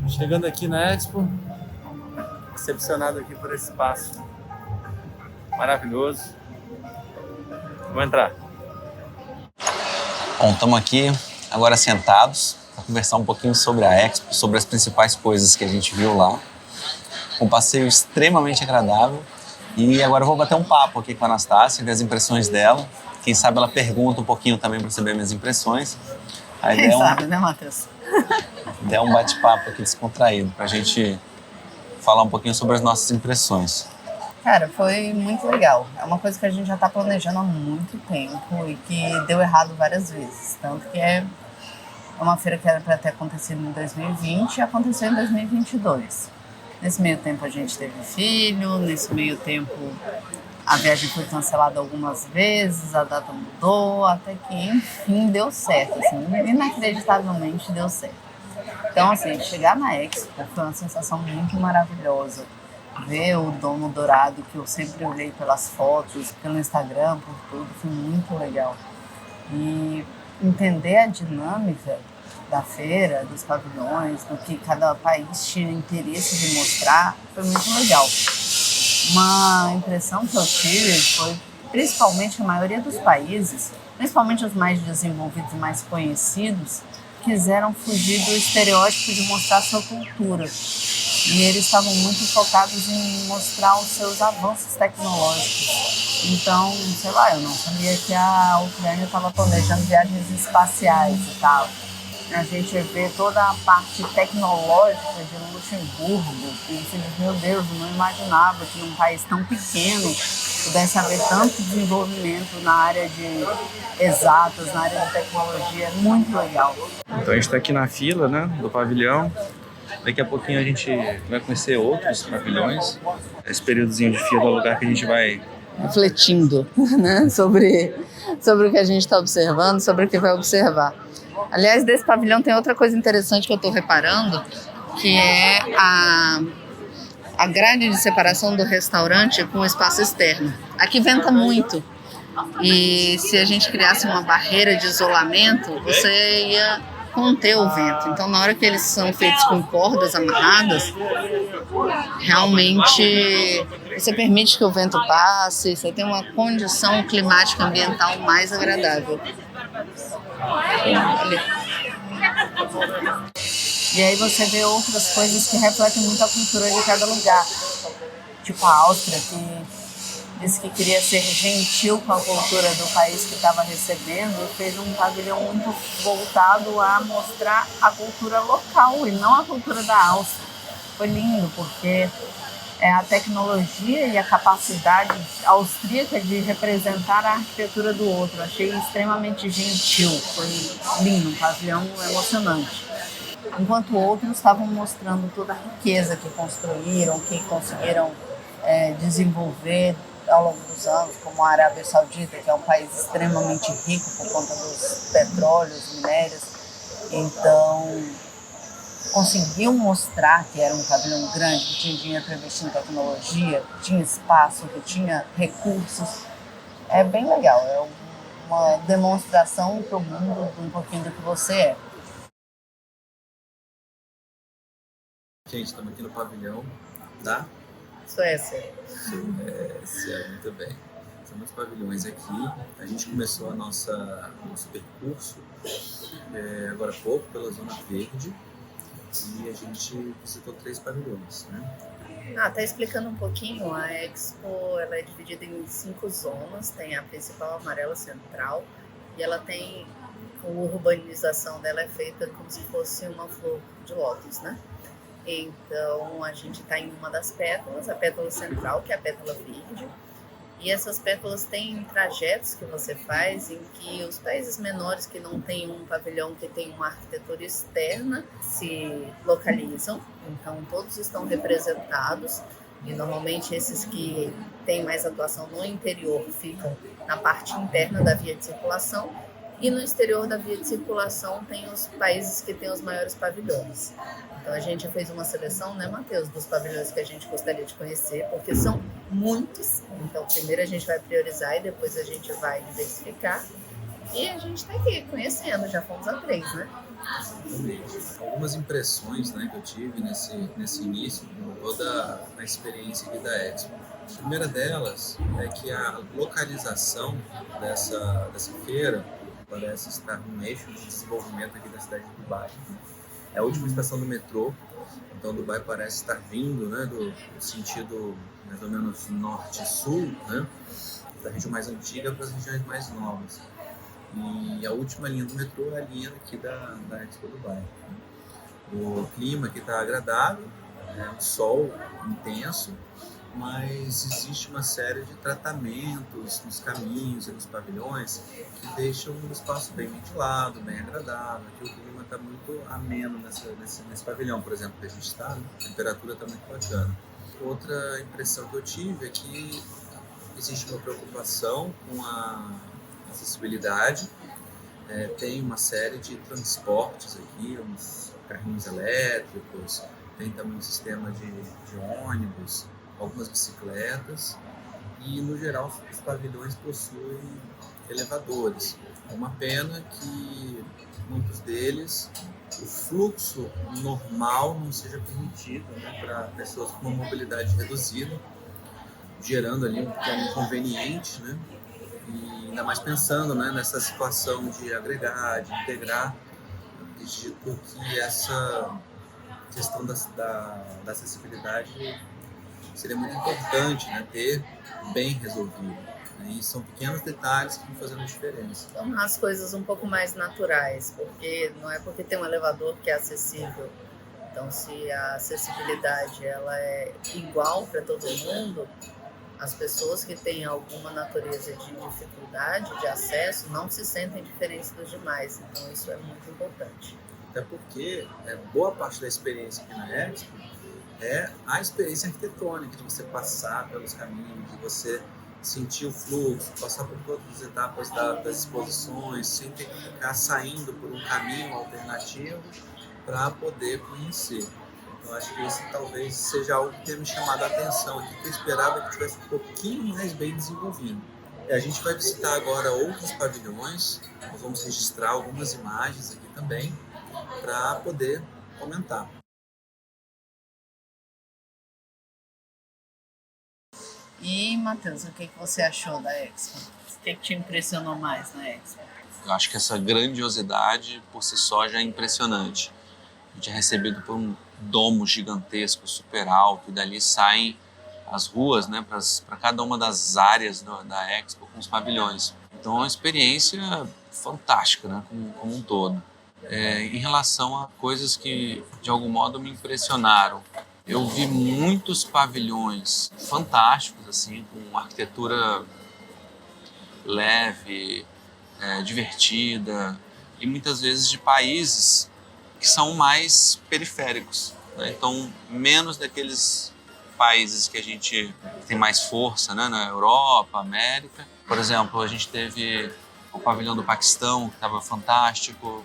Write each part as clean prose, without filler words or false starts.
Chegando aqui na Expo, decepcionado aqui por esse espaço maravilhoso. Vamos entrar. Bom, estamos aqui agora sentados para conversar um pouquinho sobre a Expo, sobre as principais coisas que a gente viu lá. Um passeio extremamente agradável. E agora eu vou bater um papo aqui com a Anastácia, ver as impressões dela. Quem sabe ela pergunta um pouquinho também para saber minhas impressões. A Quem sabe, né, Matheus? Der um bate-papo aqui descontraído, para a gente falar um pouquinho sobre as nossas impressões. Cara, foi muito legal. É uma coisa que a gente já está planejando há muito tempo e que deu errado várias vezes. Tanto que é uma feira que era para ter acontecido em 2020 e aconteceu em 2022. Nesse meio tempo a gente teve filho, nesse meio tempo a viagem foi cancelada algumas vezes, a data mudou, até que enfim deu certo, assim, inacreditavelmente deu certo. Então, assim, chegar na Expo foi uma sensação muito maravilhosa. Ver o Domo Dourado, que eu sempre olhei pelas fotos, pelo Instagram, por tudo, foi muito legal. E entender a dinâmica da feira, dos pavilhões, do que cada país tinha interesse de mostrar, foi muito legal. Uma impressão que eu tive foi, principalmente a maioria dos países, principalmente os mais desenvolvidos e mais conhecidos, quiseram fugir do estereótipo de mostrar sua cultura. E eles estavam muito focados em mostrar os seus avanços tecnológicos. Então, sei lá, eu não sabia que a Ucrânia estava planejando viagens espaciais e tal. A gente vê toda a parte tecnológica de Luxemburgo, e você diz, meu Deus, eu não imaginava que num país tão pequeno pudesse haver tanto desenvolvimento na área de exatas, na área de tecnologia. É muito legal. Então a gente está aqui na fila, né, do pavilhão. Daqui a pouquinho a gente vai conhecer outros pavilhões. Esse períodozinho de fila é o lugar que a gente vai refletindo, né, sobre o que a gente está observando, sobre o que vai observar. Aliás, desse pavilhão tem outra coisa interessante que eu estou reparando, que é a grade de separação do restaurante com o espaço externo. Aqui venta muito e se a gente criasse uma barreira de isolamento, você ia conter o vento. Então, na hora que eles são feitos com cordas amarradas, realmente você permite que o vento passe, você tem uma condição climática ambiental mais agradável. E aí você vê outras coisas que refletem muito a cultura de cada lugar. Tipo a Áustria, que disse que queria ser gentil com a cultura do país que estava recebendo e fez um pavilhão muito voltado a mostrar a cultura local e não a cultura da Áustria. Foi lindo, porque é a tecnologia e a capacidade austríaca de representar a arquitetura do outro. Achei extremamente gentil, foi lindo, um pavilhão emocionante. Enquanto outros estavam mostrando toda a riqueza que construíram, que conseguiram desenvolver ao longo dos anos, como a Arábia Saudita, que é um país extremamente rico por conta dos petróleos, minérios. Então, conseguiu mostrar que era um pavilhão grande, que tinha dinheiro para investir em tecnologia, que tinha espaço, que tinha recursos. É bem legal, é uma demonstração para o mundo de um pouquinho do que você é. Gente, estamos aqui no pavilhão da Suécia. Suécia, muito bem. São muitos pavilhões aqui. A gente começou nosso percurso agora há pouco pela Zona Verde e a gente visitou 3 pavilhões, né? Tá explicando um pouquinho, a Expo ela é dividida em 5 zonas, tem a principal amarela central e ela tem, a urbanização dela é feita como se fosse uma flor de lótus, né? Então, a gente está em uma das pétalas, a pétala central, que é a pétala verde. E essas pétalas têm trajetos que você faz em que os países menores que não têm um pavilhão que tem uma arquitetura externa se localizam. Então, todos estão representados. E, normalmente, esses que têm mais atuação no interior ficam na parte interna da via de circulação. E no exterior da via de circulação tem os países que têm os maiores pavilhões. Então a gente fez uma seleção, né, Matheus, dos pavilhões que a gente gostaria de conhecer, porque são muitos. Então primeiro a gente vai priorizar e depois a gente vai diversificar. E a gente está aqui conhecendo, já fomos a 3, né? Exatamente. Algumas impressões, né, que eu tive nesse início, com toda a experiência aqui da Expo. A primeira delas é que a localização dessa feira parece estar no eixo de desenvolvimento aqui da cidade de Dubai. É a última estação do metrô, então Dubai parece estar vindo, né, do sentido mais ou menos norte-sul, né, da região mais antiga para as regiões mais novas. E a última linha do metrô é a linha aqui da Expo Dubai. O clima aqui está agradável, é um sol intenso, mas existe uma série de tratamentos nos caminhos e nos pavilhões que deixam o espaço bem ventilado, bem agradável. Aqui o clima está muito ameno nesse pavilhão, por exemplo, que a gente está, né? A temperatura está muito bacana. Outra impressão que eu tive é que existe uma preocupação com a acessibilidade. Tem uma série de transportes aqui, uns carrinhos elétricos, tem também um sistema de ônibus, algumas bicicletas e, no geral, os pavilhões possuem elevadores. É uma pena que muitos deles, o fluxo normal não seja permitido, né, para pessoas com uma mobilidade reduzida, gerando ali um pequeno inconveniente, né? E ainda mais pensando, né, nessa situação de agregar, de integrar, acredito que essa questão da acessibilidade seria muito importante, né, ter bem resolvido. E são pequenos detalhes que vão fazendo a diferença. Tornar as coisas um pouco mais naturais, porque não é porque tem um elevador que é acessível. Então, se a acessibilidade ela é igual para todo mundo, as pessoas que têm alguma natureza de dificuldade de acesso não se sentem diferentes dos demais. Então, isso é muito importante. Até porque boa parte da experiência aqui na Expo é a experiência arquitetônica, de você passar pelos caminhos, de você sentir o fluxo, passar por todas as etapas das exposições, sem ter que ficar saindo por um caminho alternativo para poder conhecer. Então, acho que isso talvez seja algo que tenha me chamado a atenção aqui, que eu esperava que tivesse um pouquinho mais bem desenvolvido. A gente vai visitar agora outros pavilhões, nós vamos registrar algumas imagens aqui também, para poder comentar. E, Matheus, o que você achou da Expo? O que te impressionou mais na Expo? Eu acho que essa grandiosidade por si só já é impressionante. A gente é recebido por um domo gigantesco, super alto, e dali saem as ruas, né, para cada uma das áreas da Expo com os pavilhões. Então é uma experiência fantástica, né, como um todo. Em relação a coisas que de algum modo me impressionaram, eu vi muitos pavilhões fantásticos, assim, com arquitetura leve, divertida, e muitas vezes de países que são mais periféricos, né? Então, menos daqueles países que a gente tem mais força, né? Na Europa, América. Por exemplo, a gente teve o pavilhão do Paquistão, que estava fantástico.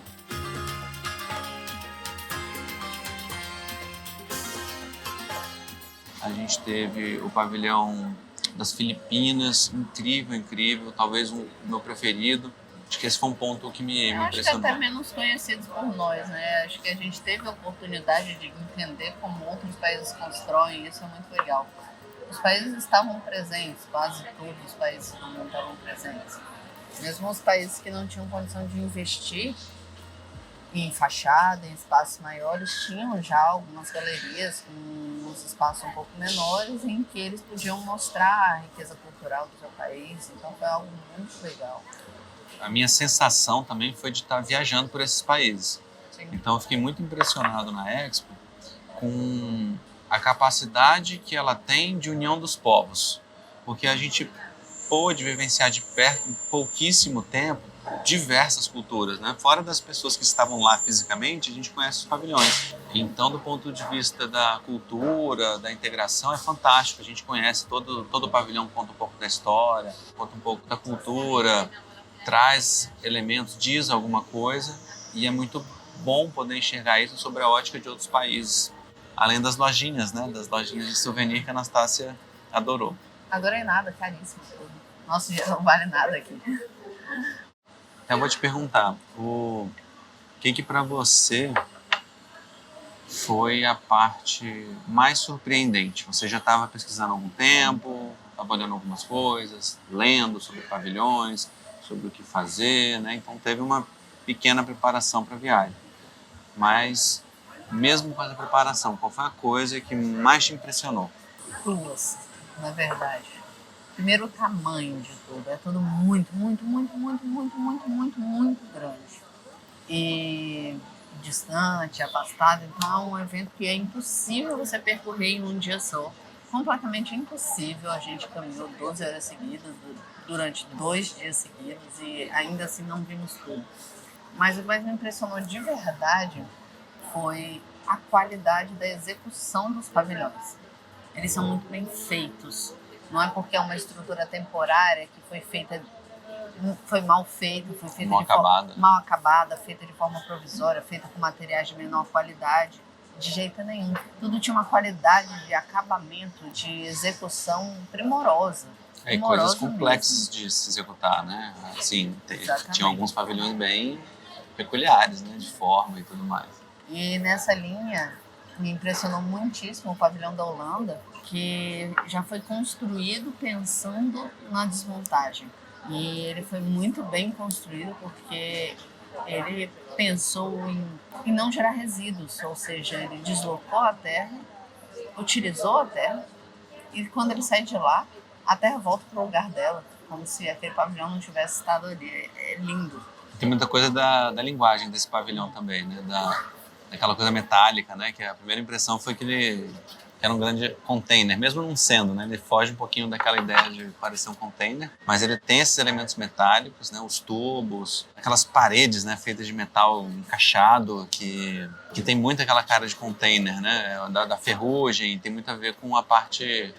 A gente teve o pavilhão das Filipinas, incrível, incrível, talvez o meu preferido. Acho que esse foi um ponto que me impressionou. Acho que até menos conhecidos por nós, né? Acho que a gente teve a oportunidade de entender como outros países constroem, isso é muito legal. Os países estavam presentes, quase todos os países do mundo estavam presentes. Mesmo os países que não tinham condição de investir em fachada, em espaços maiores, tinham já algumas galerias com uns espaços um pouco menores em que eles podiam mostrar a riqueza cultural do seu país. Então foi algo muito legal. A minha sensação também foi de estar viajando por esses países. Sim. Então eu fiquei muito impressionado na Expo com a capacidade que ela tem de união dos povos. Porque a gente pôde vivenciar de perto, em pouquíssimo tempo, diversas culturas, né? Fora das pessoas que estavam lá fisicamente, a gente conhece os pavilhões. Então, do ponto de vista da cultura, da integração, é fantástico. A gente conhece todo o pavilhão, conta um pouco da história, conta um pouco da cultura, traz elementos, diz alguma coisa, e é muito bom poder enxergar isso sobre a ótica de outros países. Além das lojinhas, né? Das lojinhas de souvenir que a Anastácia adorou. Adorei nada, caríssimo. Nosso dinheiro não vale nada aqui. Eu vou te perguntar, o que para você foi a parte mais surpreendente? Você já estava pesquisando há algum tempo, estava olhando algumas coisas, lendo sobre pavilhões, sobre o que fazer, né? Então teve uma pequena preparação para a viagem. Mas, mesmo com essa preparação, qual foi a coisa que mais te impressionou? Duas, na verdade. Primeiro, o tamanho de tudo. É tudo muito, muito, muito, muito, muito, muito, muito, muito grande. E distante, afastado. Então, é um evento que é impossível você percorrer em um dia só. Completamente impossível. A gente caminhou 12 horas seguidas, durante 2 dias seguidos, e ainda assim não vimos tudo. Mas o que mais me impressionou de verdade foi a qualidade da execução dos pavilhões. Eles são muito bem feitos. Não é porque é uma estrutura temporária que foi mal feita, foi feita mal acabada, feita de forma provisória, feita com materiais de menor qualidade, de jeito nenhum. Tudo tinha uma qualidade de acabamento, de execução primorosa. E coisas complexas de se executar, né? Assim, tinha alguns pavilhões bem peculiares, né? De forma e tudo mais. E nessa linha, me impressionou muitíssimo o pavilhão da Holanda, que já foi construído pensando na desmontagem. E ele foi muito bem construído porque ele pensou em não gerar resíduos, ou seja, ele deslocou a terra, utilizou a terra, e quando ele sai de lá, a terra volta para o lugar dela, como se aquele pavilhão não tivesse estado ali. É lindo. Tem muita coisa da linguagem desse pavilhão também, né? Daquela coisa metálica, né? Que a primeira impressão foi que ele era um grande container, mesmo não sendo, né? Ele foge um pouquinho daquela ideia de parecer um container, mas ele tem esses elementos metálicos, né? Os tubos, aquelas paredes, né? Feitas de metal encaixado, que tem muito aquela cara de container, né? Da ferrugem, tem muito a ver com a parte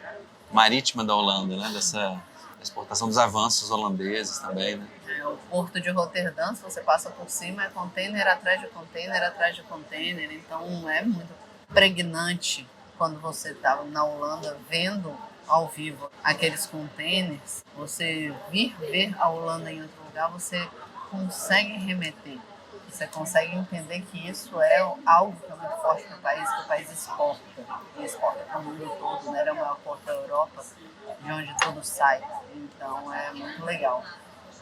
marítima da Holanda, né? Dessa exportação dos avanços holandeses também, né? O porto de Roterdã, se você passa por cima, é container atrás de container atrás de container. Então é muito pregnante quando você está na Holanda vendo ao vivo aqueles containers. Você ver a Holanda em outro lugar, você consegue remeter. Você consegue entender que isso é algo que é muito forte para o país, que o país exporta. E exporta para o mundo todo, né? Ele é o maior porto da Europa, de onde tudo sai. Então é muito legal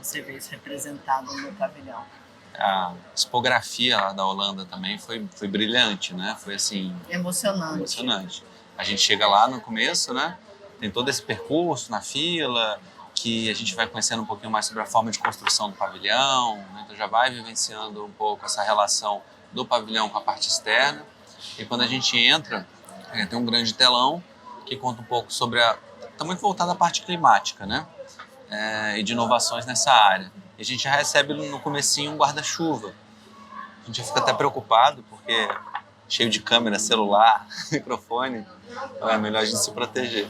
você ver isso representado no pavilhão. A tipografia lá da Holanda também foi brilhante, né? Foi assim... emocionante. A gente chega lá no começo, né? Tem todo esse percurso na fila, que a gente vai conhecendo um pouquinho mais sobre a forma de construção do pavilhão, né? Então já vai vivenciando um pouco essa relação do pavilhão com a parte externa. E quando a gente entra, tem um grande telão que conta um pouco sobre está muito voltado à parte climática, né? E de inovações nessa área. E a gente já recebe no comecinho um guarda-chuva. A gente fica até preocupado, porque cheio de câmera, celular, microfone, é melhor a gente se proteger.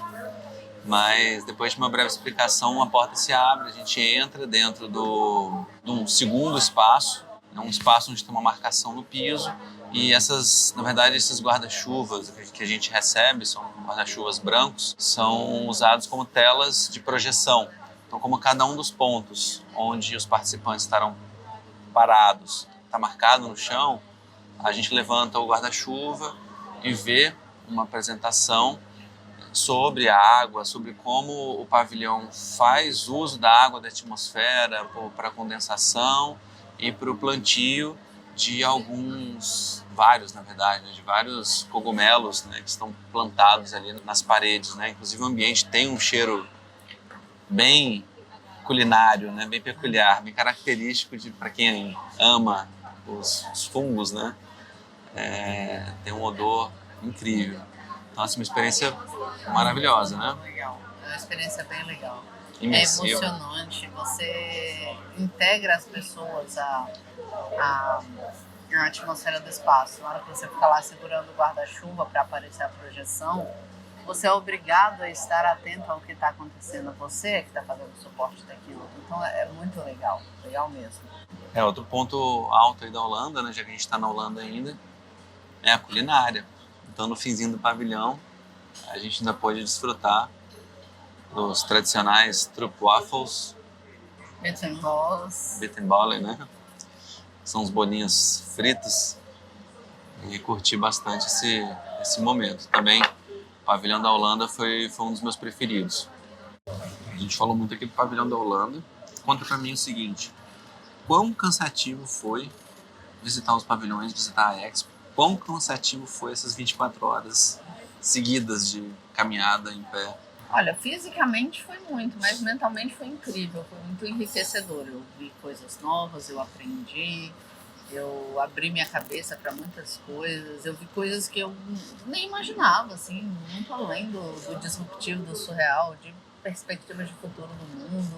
Mas depois de uma breve explicação, uma porta se abre, a gente entra dentro de um segundo espaço, um espaço onde tem uma marcação no piso, e na verdade, esses guarda-chuvas que a gente recebe, são guarda-chuvas brancos, são usados como telas de projeção. Então, como cada um dos pontos onde os participantes estarão parados está marcado no chão, a gente levanta o guarda-chuva e vê uma apresentação sobre a água, sobre como o pavilhão faz uso da água da atmosfera para condensação e para o plantio de vários, na verdade, né, de vários cogumelos, né, que estão plantados ali nas paredes, né? Inclusive o ambiente tem um cheiro bem culinário, né, bem peculiar, bem característico para quem ama os fungos, né? Tem um odor incrível. Então, assim, uma experiência maravilhosa, né? Legal. É uma experiência bem legal. Imersiva. É emocionante. Você integra as pessoas à atmosfera do espaço. Na hora que você fica lá segurando o guarda-chuva para aparecer a projeção, você é obrigado a estar atento ao que está acontecendo. Você é que está fazendo o suporte daquilo. Então é muito legal. Legal mesmo. Outro ponto alto aí da Holanda, né, já que a gente está na Holanda ainda, é a culinária. Então, no finzinho do pavilhão, a gente ainda pôde desfrutar dos tradicionais stroopwafels, Bittenbollen, né? são os bolinhos fritos, e curti bastante esse momento. Também o pavilhão da Holanda foi um dos meus preferidos. A gente falou muito aqui do pavilhão da Holanda. Conta pra mim o seguinte, quão cansativo foi visitar os pavilhões, visitar a Expo? Quão cansativo foi essas 24 horas seguidas de caminhada em pé? Olha, fisicamente foi muito, mas mentalmente foi incrível, foi muito enriquecedor. Eu vi coisas novas, eu aprendi, eu abri minha cabeça para muitas coisas, eu vi coisas que eu nem imaginava, assim, muito além do disruptivo, do surreal, de perspectivas de futuro do mundo.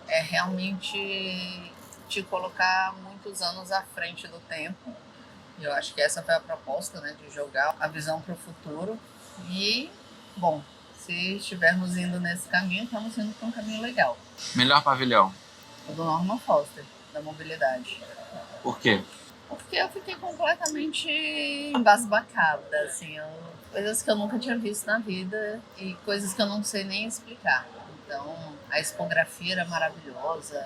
É realmente te colocar muitos anos à frente do tempo. Eu acho que essa foi a proposta, né, de jogar a visão para o futuro. E, bom, se estivermos indo nesse caminho, estamos indo para um caminho legal. Melhor pavilhão? O do Norman Foster, da mobilidade. Por quê? Porque eu fiquei completamente embasbacada, assim, coisas que eu nunca tinha visto na vida e coisas que eu não sei nem explicar. Então, a expografia era maravilhosa,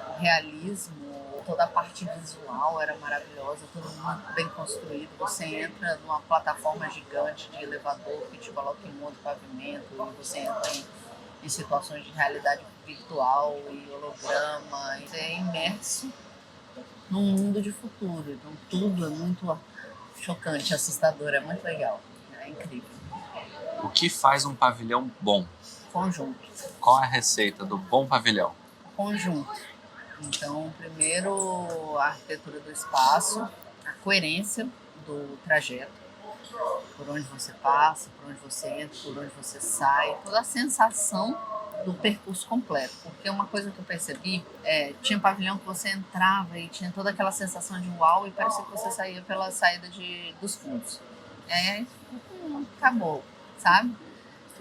o realismo, toda a parte visual era maravilhosa, tudo muito bem construído. Você entra numa plataforma gigante de elevador que te coloca em outro pavimento e você entra em situações de realidade virtual e holograma. Você é imerso num mundo de futuro. Então tudo é muito chocante, assustador, é muito legal, é incrível. O que faz um pavilhão bom? Conjunto. Qual é a receita do bom pavilhão? Conjunto. Então, primeiro, a arquitetura do espaço, a coerência do trajeto, por onde você passa, por onde você entra, por onde você sai, toda a sensação do percurso completo. Porque uma coisa que eu percebi, tinha pavilhão que você entrava e tinha toda aquela sensação de uau e parecia que você saía pela saída dos fundos. Acabou, sabe?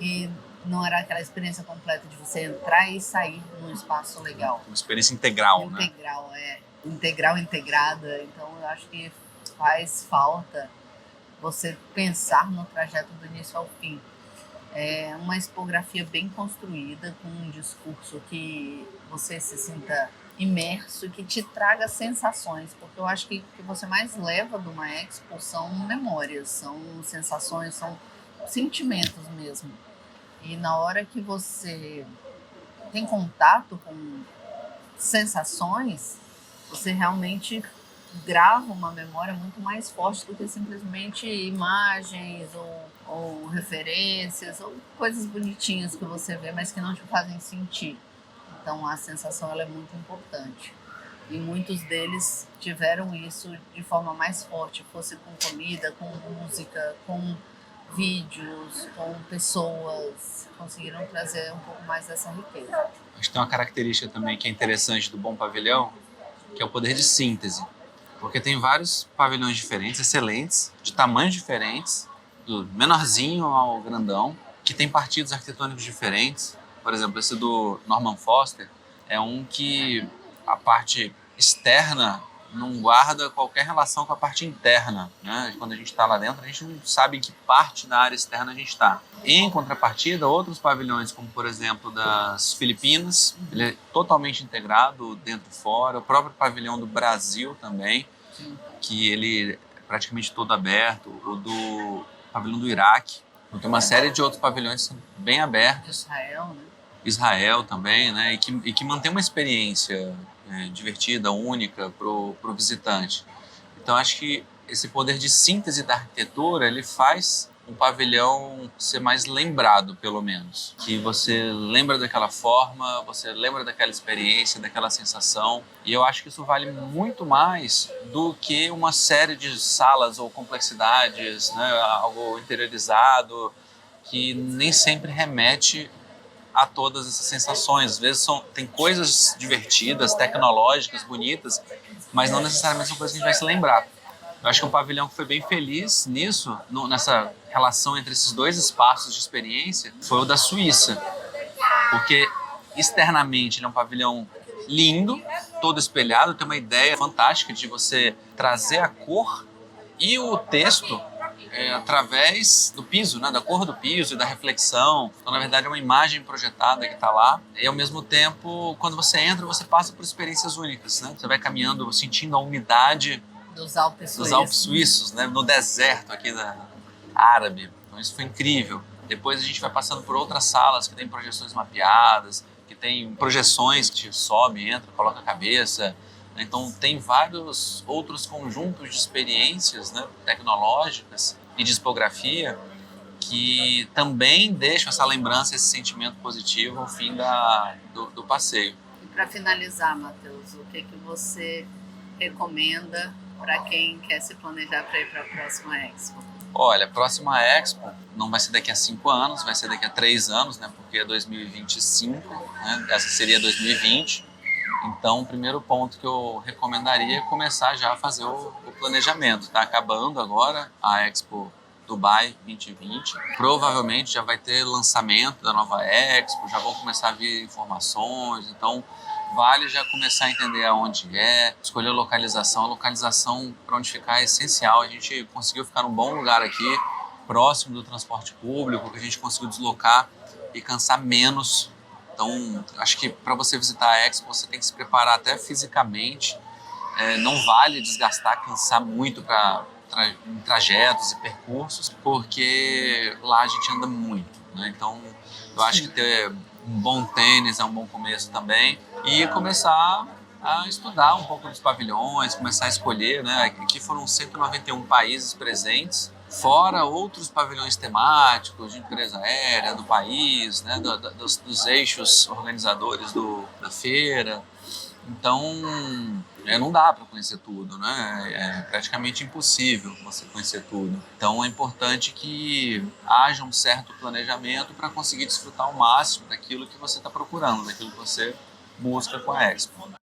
E não era aquela experiência completa de você entrar e sair num espaço legal. Uma experiência integral, né? Integral, integral, integrada. Então, eu acho que faz falta você pensar no trajeto do início ao fim. É uma expografia bem construída, com um discurso que você se sinta imerso e que te traga sensações, porque eu acho que o que você mais leva de uma expo são memórias, são sensações, são sentimentos mesmo. E na hora que você tem contato com sensações, você realmente grava uma memória muito mais forte do que simplesmente imagens ou referências ou coisas bonitinhas que você vê, mas que não te fazem sentir. Então a sensação ela é muito importante. E muitos deles tiveram isso de forma mais forte, fosse com comida, com música, com vídeos, com pessoas, conseguiram trazer um pouco mais dessa riqueza. Acho que tem uma característica também que é interessante do bom pavilhão, que é o poder de síntese. Porque tem vários pavilhões diferentes, excelentes, de tamanhos diferentes, do menorzinho ao grandão, que tem partidos arquitetônicos diferentes. Por exemplo, esse do Norman Foster é um que a parte externa não guarda qualquer relação com a parte interna, né? Quando a gente está lá dentro, a gente não sabe em que parte da área externa a gente está. Em contrapartida, outros pavilhões, como por exemplo das Filipinas, ele é totalmente integrado dentro e fora. O próprio pavilhão do Brasil também, que ele é praticamente todo aberto. O do pavilhão do Iraque. Então, tem uma série de outros pavilhões que são bem abertos. Israel, né? Israel também, né? E que mantém uma experiência divertida, única para o visitante. Então, acho que esse poder de síntese da arquitetura, ele faz um pavilhão ser mais lembrado, pelo menos. Que você lembra daquela forma, você lembra daquela experiência, daquela sensação. E eu acho que isso vale muito mais do que uma série de salas ou complexidades, né? Algo interiorizado, que nem sempre remete a todas essas sensações. Às vezes tem coisas divertidas, tecnológicas, bonitas, mas não necessariamente são coisas que a gente vai se lembrar. Eu acho que um pavilhão que foi bem feliz nisso, nessa relação entre esses dois espaços de experiência, foi o da Suíça. Porque externamente ele é um pavilhão lindo, todo espelhado, tem uma ideia fantástica de você trazer a cor e o texto através do piso, né, da cor do piso e da reflexão. Então, na verdade, é uma imagem projetada que está lá. E, ao mesmo tempo, quando você entra, você passa por experiências únicas, né? Você vai caminhando, sentindo a umidade Dos Alpes Suíços, né, no deserto aqui árabe. Então, isso foi incrível. Depois a gente vai passando por outras salas que tem projeções mapeadas, que tem projeções que sobe, entra, coloca a cabeça. Então, tem vários outros conjuntos de experiências, né, tecnológicas e de expografia que também deixam essa lembrança, esse sentimento positivo ao fim do passeio. E para finalizar, Matheus, o que você recomenda para quem quer se planejar para ir para a próxima Expo? Olha, a próxima Expo não vai ser daqui a 5 anos, vai ser daqui a 3 anos, né, porque é 2025, né, essa seria 2020. Então, o primeiro ponto que eu recomendaria é começar já a fazer o planejamento. Está acabando agora a Expo Dubai 2020. Provavelmente já vai ter lançamento da nova Expo, já vão começar a vir informações. Então, vale já começar a entender aonde escolher a localização. A localização para onde ficar é essencial. A gente conseguiu ficar num bom lugar aqui, próximo do transporte público, que a gente conseguiu deslocar e cansar menos. Então, acho que para você visitar a Expo, você tem que se preparar até fisicamente. Não vale desgastar, cansar muito em trajetos e percursos, porque lá a gente anda muito, né? Então, eu acho que ter um bom tênis é um bom começo também. E começar a estudar um pouco dos pavilhões, começar a escolher, né? Aqui foram 191 países presentes, fora outros pavilhões temáticos de empresa aérea do país, né, dos eixos organizadores da feira. Então, não dá para conhecer tudo, né? É praticamente impossível você conhecer tudo. Então, é importante que haja um certo planejamento para conseguir desfrutar ao máximo daquilo que você está procurando, daquilo que você busca com a Expo.